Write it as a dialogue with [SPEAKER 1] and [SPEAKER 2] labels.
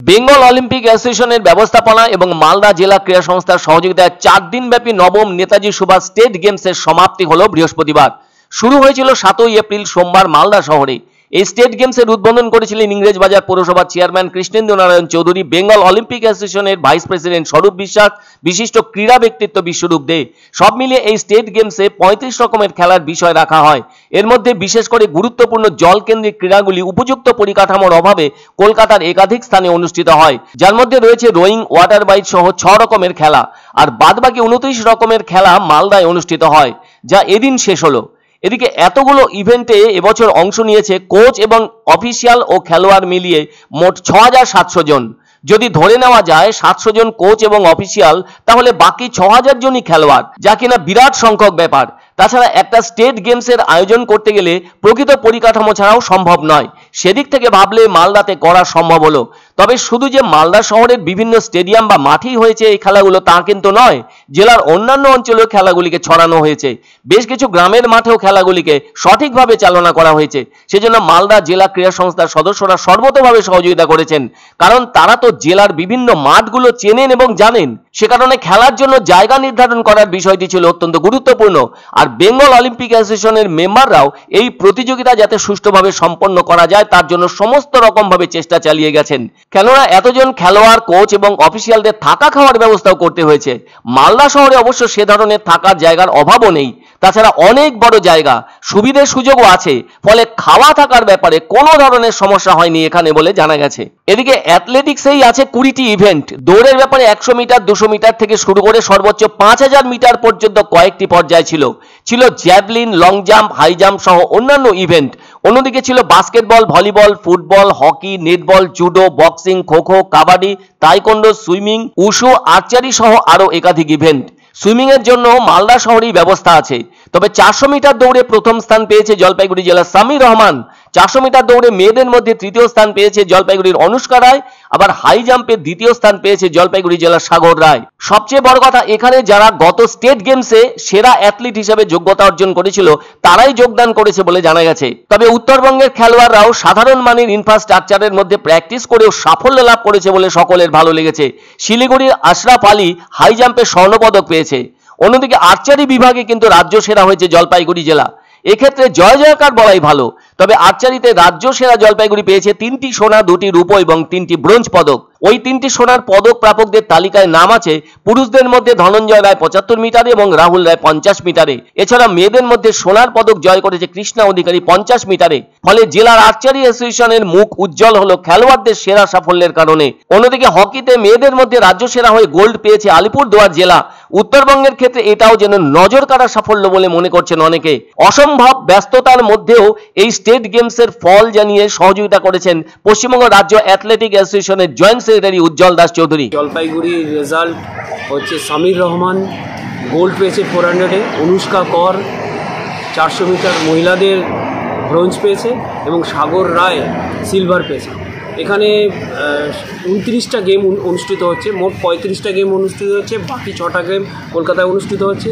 [SPEAKER 1] Bengal Olympic অ্যাসোসিয়েশনের ব্যবস্থাপনা এবং মালদা জেলা ক্রীড়া সংস্থার সহযোগিতায় 4 দিনব্যাপী নবম নেতাজি সুভাষ স্টেট গেমসের সমাপ্তি হলো বৃহস্পতিবার। শুরু হয়েছিল 7ই এপ্রিল সোমবার মালদা শহরে। এই স্টেট গেমসের উদ্বোধন করেছিলেন ইংরেজবাজার পৌরসভার চেয়ারম্যান কৃষ্ণেন্দু নারায়ণ চৌধুরী, বেঙ্গল অলিম্পিক অ্যাসোসিয়েশনের ভাইস প্রেসিডেন্ট স্বরূপ বিশ্বাস, বিশিষ্ট ক্রীড়া ব্যক্তিত্ব বিশ্বরূপ দে। সব মিলিয়ে এই স্টেট গেমসে 35 রকমের খেলার বিষয় রাখা হয়। এর মধ্যে বিশেষ করে গুরুত্বপূর্ণ জলকেন্দ্রিক ক্রীড়াগুলি উপযুক্ত পরিকাঠামোর অভাবে কলকাতার একাধিক স্থানে অনুষ্ঠিত হয়, যার মধ্যে রয়েছে রোয়িং, ওয়াটার বাইক সহ 6 রকমের খেলা। আর বাদবাকি 29 রকমের খেলা মালদায় অনুষ্ঠিত হয়, যা এদিন শেষ হলো। এদিকে এতগুলো ইভেন্টে এবছর অংশ নিয়েছে কোচ এবং অফিসিয়াল ও খেলোয়াড় মিলিয়ে মোট 6700 জন। যদি ধরে নেওয়া যায় 700 জন কোচ এবং অফিসিয়াল, তাহলে বাকি 6000 জনই খেলোয়াড়, যা কিনা বিরাট সংখ্যক ব্যাপার। তাছাড়া একটা স্টেট গেমসের আয়োজন করতে গেলে প্রকৃত পরিকাঠামো ছাড়াও সম্ভব নয়। সেদিক থেকে ভাবলে মালদাতে করা সম্ভব হলো। তবে শুধু যে মালদা শহরের বিভিন্ন স্টেডিয়াম বা মাঠেই হয়েছে এই খেলাগুলো তা কিন্তু নয়, জেলার অন্যান্য অঞ্চলেও খেলাগুলিকে ছড়ানো হয়েছে। বেশ কিছু গ্রামের মাঠেও খেলাগুলিকে সঠিকভাবে চালনা করা হয়েছে। সেজন্য মালদা জেলা ক্রীড়া সংস্থার সদস্যরা সর্বতোভাবে সহযোগিতা করেছেন, কারণ তারা তো জেলার বিভিন্ন মাঠগুলো চেনেন এবং জানেন। সে কারণে খেলার জন্য জায়গা নির্ধারণ করার বিষয়টি ছিল অত্যন্ত গুরুত্বপূর্ণ। আর বেঙ্গল অলিম্পিক অ্যাসোসিয়েশনের মেম্বাররাও এই প্রতিযোগিতা যাতে সুষ্ঠুভাবে সম্পন্ন করা যায় তার জন্য সমস্ত রকমভাবে চেষ্টা চালিয়ে গেছেন। কেননা এতজন খেলোয়াড়, কোচ এবং অফিসিয়ালদের থাকা খাওয়ার ব্যবস্থাও করতে হয়েছে। মালদা শহরে অবশ্য সে ধরনের থাকার জায়গার অভাবও নেই। তাছাড়া অনেক বড় জায়গা, সুবিধের সুযোগও আছে, ফলে খাওয়া থাকার ব্যাপারে কোনো ধরনের সমস্যা হয়নি এখানে বলে জানা গেছে। এদিকে অ্যাথলেটিক্সেই আছে 20টি ইভেন্ট। দৌড়ের ব্যাপারে 100 মিটার, 200 মিটার থেকে শুরু করে সর্বোচ্চ 5000 মিটার পর্যন্ত কয়েকটি পর্যায় ছিল। Javelin, long jump, high jump সহ অন্যান্য ইভেন্ট। অন্যদিকে ছিল basketball, volleyball, football, hockey, netball, judo, boxing, kho kho, kabaddi, taekwondo, swimming, wushu, archery সহ আরো একাধিক ইভেন্ট। সুইমিং এর জন্য মালদা শহরেই ব্যবস্থা আছে। তবে 400 মিটার দৌড়ে প্রথম স্থান পেয়েছে জলপাইগুড়ি জেলার সামির রহমান। 400 মিটার দৌড়ে মেয়েদের মধ্যে তৃতীয় স্থান পেয়েছে জলপাইগুড়ির অনুষ্কা রায়। আবার হাই জাম্পে দ্বিতীয় স্থান পেয়েছে জলপাইগুড়ি জেলার সাগর রায়। সবচেয়ে বড় কথা, এখানে যারা গত স্টেট গেমসে সেরা অ্যাথলিট হিসেবে যোগ্যতা অর্জন করেছিল তারাই যোগদান করেছে বলে জানা গেছে। তবে উত্তরবঙ্গের খেলোয়াড়রাও সাধারণ মানের ইনফ্রাস্ট্রাকচারের মধ্যে প্র্যাকটিস করেও সাফল্য লাভ করেছে বলে সকলের ভালো লেগেছে। শিলিগুড়ির আশরাফ আলী হাই জাম্পে স্বর্ণপদক পেয়েছে। অন্যদিকে আর্চারি বিভাগে কিন্তু রাজ্য সেরা হয়েছে জলপাইগুড়ি জেলা। এক্ষেত্রে জয় জয়কার বলাই ভালো। তবে আর্চারিতে রাজ্য সেরা জলপাইগুড়ি পেয়েছে 3টি সোনা, 2টি রূপো এবং 3টি ব্রোঞ্জ পদক। ওই 3টি সোনার পদক প্রাপকদের তালিকায় নাম আছে পুরুষদের মধ্যে ধনঞ্জয় রায় 75 মিটারে এবং রাহুল রায় 50 মিটারে। এছাড়া মেয়েদের মধ্যে সোনার পদক জয় করেছে কৃষ্ণা অধিকারী 50 মিটারে। ফলে জেলার আর্চারি অ্যাসোসিয়েশনের মুখ উজ্জ্বল হলো খেলোয়াড়দের সেরা সাফল্যের কারণে। অন্যদিকে হকিতে মেয়েদের মধ্যে রাজ্য সেরা হয়ে গোল্ড পেয়েছে আলিপুরদুয়ার জেলা। উত্তরবঙ্গের ক্ষেত্রে এটাও যেন নজর কাড়া সাফল্য বলে মনে করছেন অনেকে। অসম্ভব ব্যস্ততার মধ্যেও এই স্টেট গেমসের ফল জানিয়ে সহযোগিতা করেছেন পশ্চিমবঙ্গ রাজ্য অ্যাথলেটিক অ্যাসোসিয়েশনের জয়েন্ট সেক্রেটারি উজ্জ্বল দাস চৌধুরী।
[SPEAKER 2] জলপাইগুড়ির রেজাল্ট হচ্ছে সামির রহমান গোল্ড পেয়েছে 400-এ, অনুষ্কা কর 400 মিটার মহিলাদের ব্রোঞ্জ পেয়েছে এবং সাগর রায় সিলভার পেয়েছে। এখানে 29টা গেম অনুষ্ঠিত হচ্ছে, মোট 35টা গেম অনুষ্ঠিত হচ্ছে, বাকি 6টা গেম কলকাতায় অনুষ্ঠিত হচ্ছে।